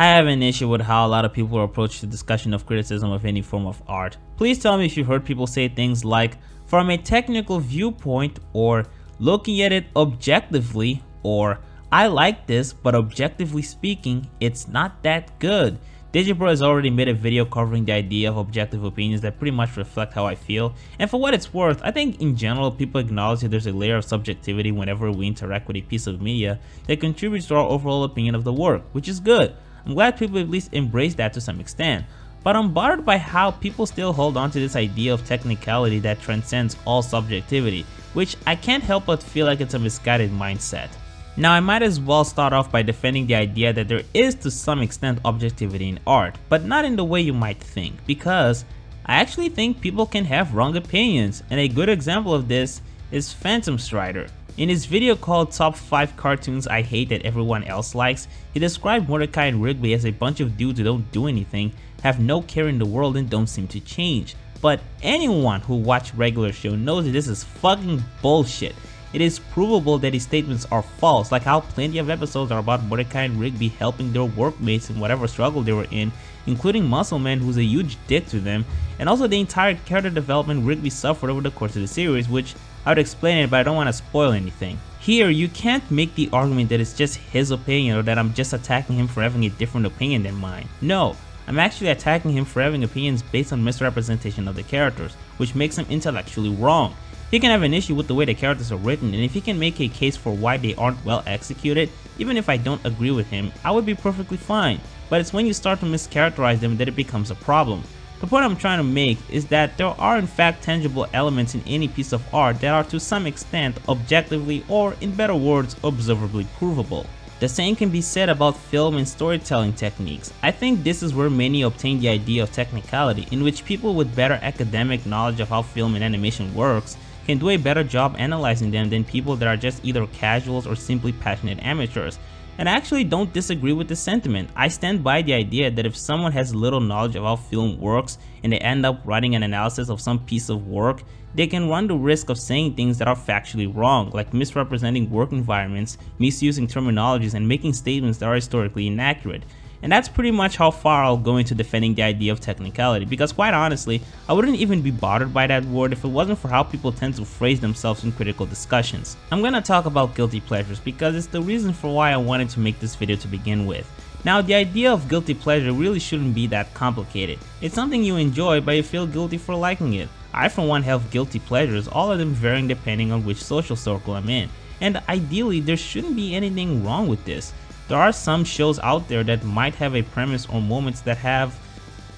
I have an issue with how a lot of people approach the discussion of criticism of any form of art. Please tell me if you heard people say things like, from a technical viewpoint, or looking at it objectively, or I like this, but objectively speaking, it's not that good. Digipro has already made a video covering the idea of objective opinions that pretty much reflect how I feel, and for what it's worth, I think in general people acknowledge that there's a layer of subjectivity whenever we interact with a piece of media that contributes to our overall opinion of the work, which is good. I'm glad people at least embrace that to some extent, but I'm bothered by how people still hold on to this idea of technicality that transcends all subjectivity, which I can't help but feel like it's a misguided mindset. Now I might as well start off by defending the idea that there is to some extent objectivity in art, but not in the way you might think, because I actually think people can have wrong opinions, and a good example of this is Phantom Strider. In his video called Top 5 Cartoons I Hate That Everyone Else Likes, he described Mordecai and Rigby as a bunch of dudes who don't do anything, have no care in the world, and don't seem to change. But anyone who watched regular show knows that this is fucking bullshit. It is provable that his statements are false, like how plenty of episodes are about Mordecai and Rigby helping their workmates in whatever struggle they were in, including Muscle Man, who's a huge dick to them, and also the entire character development Rigby suffered over the course of the series, which I would explain it, but I don't want to spoil anything. Here, you can't make the argument that it's just his opinion or that I'm just attacking him for having a different opinion than mine. No, I'm actually attacking him for having opinions based on misrepresentation of the characters, which makes him intellectually wrong. He can have an issue with the way the characters are written, and if he can make a case for why they aren't well executed, even if I don't agree with him, I would be perfectly fine. But it's when you start to mischaracterize them that it becomes a problem. The point I'm trying to make is that there are in fact tangible elements in any piece of art that are to some extent objectively, or in better words, observably provable. The same can be said about film and storytelling techniques. I think this is where many obtain the idea of technicality, in which people with better academic knowledge of how film and animation works can do a better job analyzing them than people that are just either casuals or simply passionate amateurs. And I actually don't disagree with this sentiment. I stand by the idea that if someone has little knowledge of how film works and they end up writing an analysis of some piece of work, they can run the risk of saying things that are factually wrong, like misrepresenting work environments, misusing terminologies, and making statements that are historically inaccurate. And that's pretty much how far I'll go into defending the idea of technicality, because quite honestly, I wouldn't even be bothered by that word if it wasn't for how people tend to phrase themselves in critical discussions. I'm gonna talk about guilty pleasures because it's the reason for why I wanted to make this video to begin with. Now, the idea of guilty pleasure really shouldn't be that complicated. It's something you enjoy but you feel guilty for liking it. I for one have guilty pleasures, all of them varying depending on which social circle I'm in. And ideally, there shouldn't be anything wrong with this. There are some shows out there that might have a premise or moments that have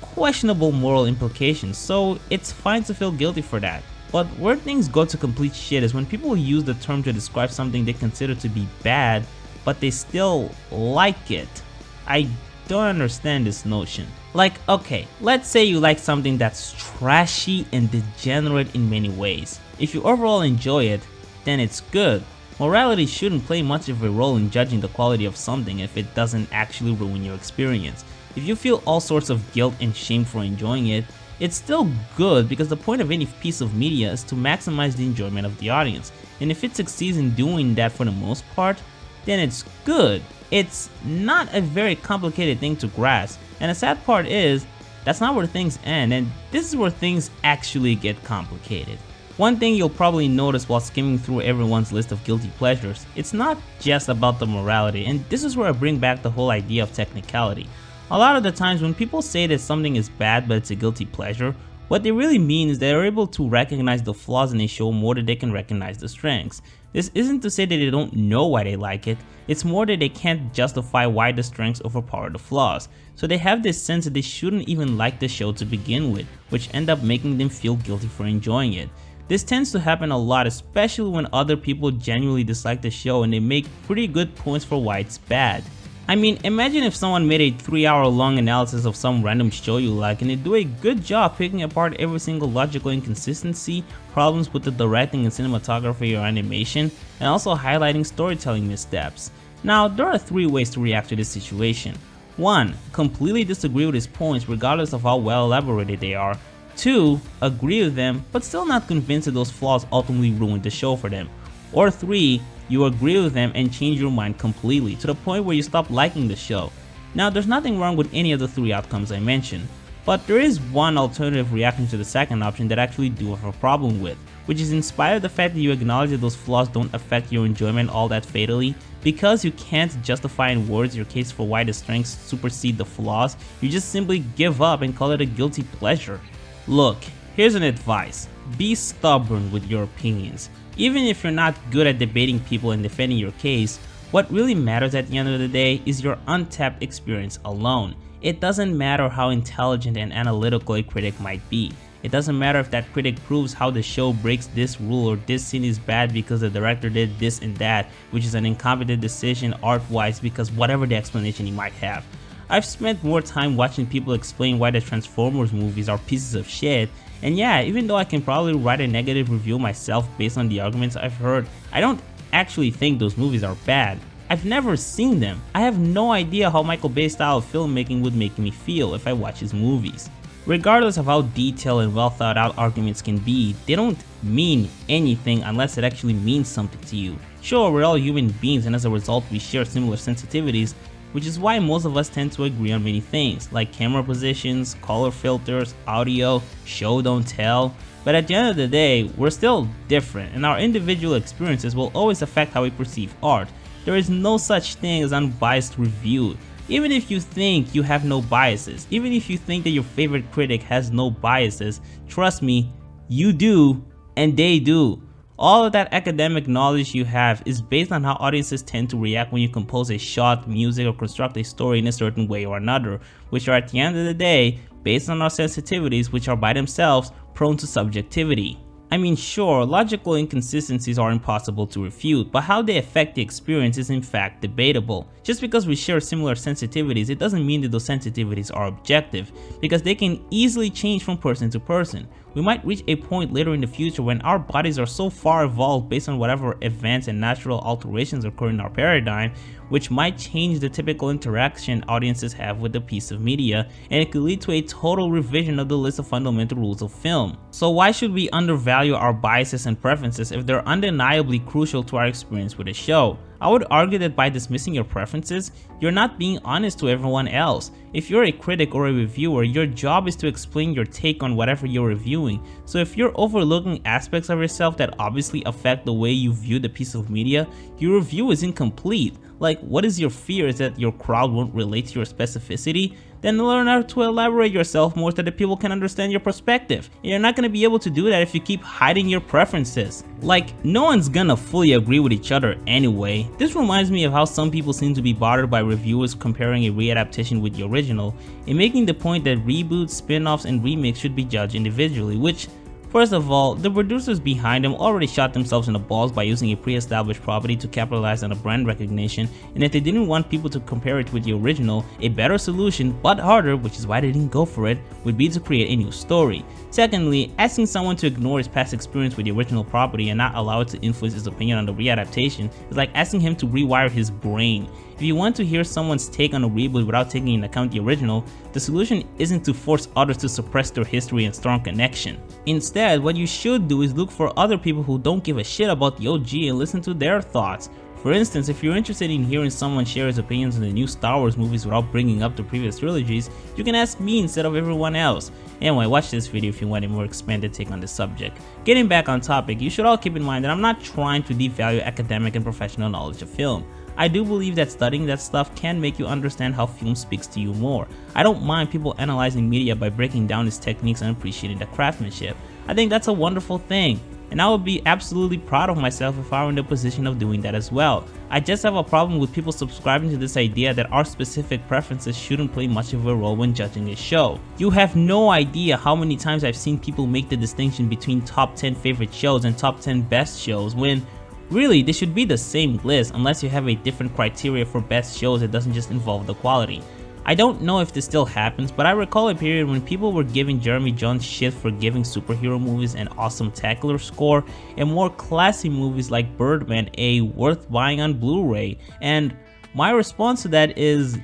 questionable moral implications, so it's fine to feel guilty for that. But where things go to complete shit is when people use the term to describe something they consider to be bad, but they still like it. I don't understand this notion. Like, okay, let's say you like something that's trashy and degenerate in many ways. If you overall enjoy it, then it's good. Morality shouldn't play much of a role in judging the quality of something if it doesn't actually ruin your experience. If you feel all sorts of guilt and shame for enjoying it, it's still good because the point of any piece of media is to maximize the enjoyment of the audience. And if it succeeds in doing that for the most part, then it's good. It's not a very complicated thing to grasp. And the sad part is, that's not where things end, and this is where things actually get complicated. One thing you'll probably notice while skimming through everyone's list of guilty pleasures, it's not just about the morality, and this is where I bring back the whole idea of technicality. A lot of the times when people say that something is bad but it's a guilty pleasure, what they really mean is they're able to recognize the flaws in a show more than they can recognize the strengths. This isn't to say that they don't know why they like it, it's more that they can't justify why the strengths overpower the flaws. So they have this sense that they shouldn't even like the show to begin with, which end up making them feel guilty for enjoying it. This tends to happen a lot, especially when other people genuinely dislike the show and they make pretty good points for why it's bad. I mean, imagine if someone made a 3-hour long analysis of some random show you like and they do a good job picking apart every single logical inconsistency, problems with the directing and cinematography or animation, and also highlighting storytelling missteps. Now, there are 3 ways to react to this situation. 1. Completely disagree with his points regardless of how well elaborated they are. 2. Agree with them, but still not convinced that those flaws ultimately ruined the show for them. Or 3. You agree with them and change your mind completely, to the point where you stop liking the show. Now, there's nothing wrong with any of the three outcomes I mentioned, but there is one alternative reaction to the second option that I actually do have a problem with, which is in spite of the fact that you acknowledge that those flaws don't affect your enjoyment all that fatally, because you can't justify in words your case for why the strengths supersede the flaws, you just simply give up and call it a guilty pleasure. Look, here's an advice: be stubborn with your opinions. Even if you're not good at debating people and defending your case, what really matters at the end of the day is your untapped experience alone. It doesn't matter how intelligent and analytical a critic might be. It doesn't matter if that critic proves how the show breaks this rule or this scene is bad because the director did this and that, which is an incompetent decision art-wise because whatever the explanation he might have. I've spent more time watching people explain why the Transformers movies are pieces of shit, and yeah, even though I can probably write a negative review myself based on the arguments I've heard, I don't actually think those movies are bad. I've never seen them. I have no idea how Michael Bay's style of filmmaking would make me feel if I watch his movies. Regardless of how detailed and well thought out arguments can be, they don't mean anything unless it actually means something to you. Sure, we're all human beings and as a result we share similar sensitivities, which is why most of us tend to agree on many things, like camera positions, color filters, audio, show don't tell. But at the end of the day, we're still different and our individual experiences will always affect how we perceive art. There is no such thing as unbiased review. Even if you think you have no biases, even if you think that your favorite critic has no biases, trust me, you do and they do. All of that academic knowledge you have is based on how audiences tend to react when you compose a shot, music, or construct a story in a certain way or another, which are at the end of the day based on our sensitivities, which are by themselves prone to subjectivity. I mean, sure, logical inconsistencies are impossible to refute, but how they affect the experience is in fact debatable. Just because we share similar sensitivities, it doesn't mean that those sensitivities are objective, because they can easily change from person to person. We might reach a point later in the future when our bodies are so far evolved based on whatever events and natural alterations occur in our paradigm, which might change the typical interaction audiences have with a piece of media, and it could lead to a total revision of the list of fundamental rules of film. So why should we undervalue our biases and preferences if they're undeniably crucial to our experience with a show? I would argue that by dismissing your preferences, you're not being honest to everyone else. If you're a critic or a reviewer, your job is to explain your take on whatever you're reviewing. So if you're overlooking aspects of yourself that obviously affect the way you view the piece of media, your review is incomplete. Like, what is your fear? Is that your crowd won't relate to your specificity? Then learn how to elaborate yourself more so that people can understand your perspective. And you're not going to be able to do that if you keep hiding your preferences. Like, no one's gonna fully agree with each other anyway. This reminds me of how some people seem to be bothered by reviewers comparing a readaptation with the original, and making the point that reboots, spin-offs, and remakes should be judged individually, which, first of all, the producers behind them already shot themselves in the balls by using a pre-established property to capitalize on a brand recognition, and if they didn't want people to compare it with the original, a better solution, but harder, which is why they didn't go for it, would be to create a new story. Secondly, asking someone to ignore his past experience with the original property and not allow it to influence his opinion on the readaptation is like asking him to rewire his brain. If you want to hear someone's take on a reboot without taking into account the original, the solution isn't to force others to suppress their history and strong connection. Instead, what you should do is look for other people who don't give a shit about the OG and listen to their thoughts. For instance, if you're interested in hearing someone share his opinions on the new Star Wars movies without bringing up the previous trilogies, you can ask me instead of everyone else. Anyway, watch this video if you want a more expanded take on this subject. Getting back on topic, you should all keep in mind that I'm not trying to devalue academic and professional knowledge of film. I do believe that studying that stuff can make you understand how film speaks to you more. I don't mind people analyzing media by breaking down its techniques and appreciating the craftsmanship. I think that's a wonderful thing, and I would be absolutely proud of myself if I were in the position of doing that as well. I just have a problem with people subscribing to this idea that our specific preferences shouldn't play much of a role when judging a show. You have no idea how many times I've seen people make the distinction between top 10 favorite shows and top 10 best shows when really, they should be the same list unless you have a different criteria for best shows that doesn't just involve the quality. I don't know if this still happens, but I recall a period when people were giving Jeremy Jones shit for giving superhero movies an awesome tackler score and more classy movies like Birdman a worth buying on Blu-ray, and my response to that is,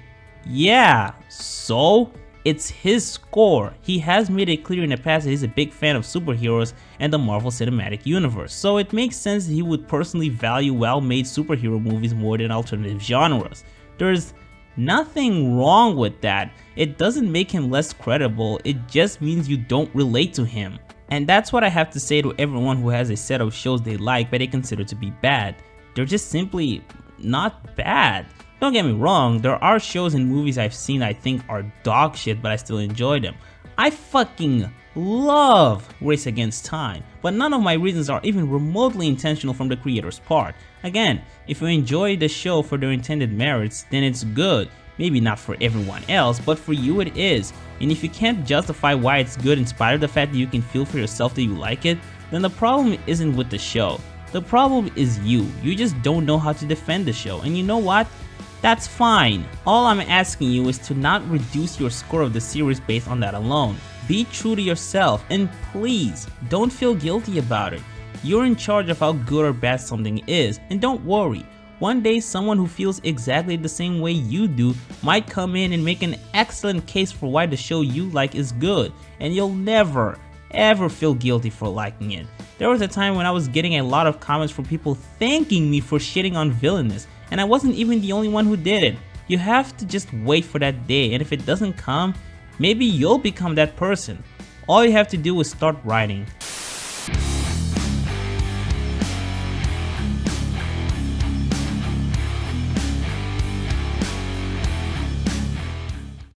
yeah, so? It's his score. He has made it clear in the past that he's a big fan of superheroes and the Marvel Cinematic Universe, so it makes sense that he would personally value well-made superhero movies more than alternative genres. There's Nothing wrong with that. It doesn't make him less credible, it just means you don't relate to him. And that's what I have to say to everyone who has a set of shows they like but they consider to be bad. They're just simply not bad. Don't get me wrong, there are shows and movies I've seen I think are dog shit but I still enjoy them. I fucking love Race Against Time, but none of my reasons are even remotely intentional from the creator's part. Again, if you enjoy the show for their intended merits, then it's good. Maybe not for everyone else, but for you it is. And if you can't justify why it's good in spite of the fact that you can feel for yourself that you like it, then the problem isn't with the show. The problem is you. You just don't know how to defend the show. And you know what? That's fine. All I'm asking you is to not reduce your score of the series based on that alone. Be true to yourself and please don't feel guilty about it. You're in charge of how good or bad something is, and don't worry. One day someone who feels exactly the same way you do might come in and make an excellent case for why the show you like is good, and you'll never ever feel guilty for liking it. There was a time when I was getting a lot of comments from people thanking me for shitting on Villainous, and I wasn't even the only one who did it. You have to just wait for that day, and if it doesn't come, maybe you'll become that person. All you have to do is start writing.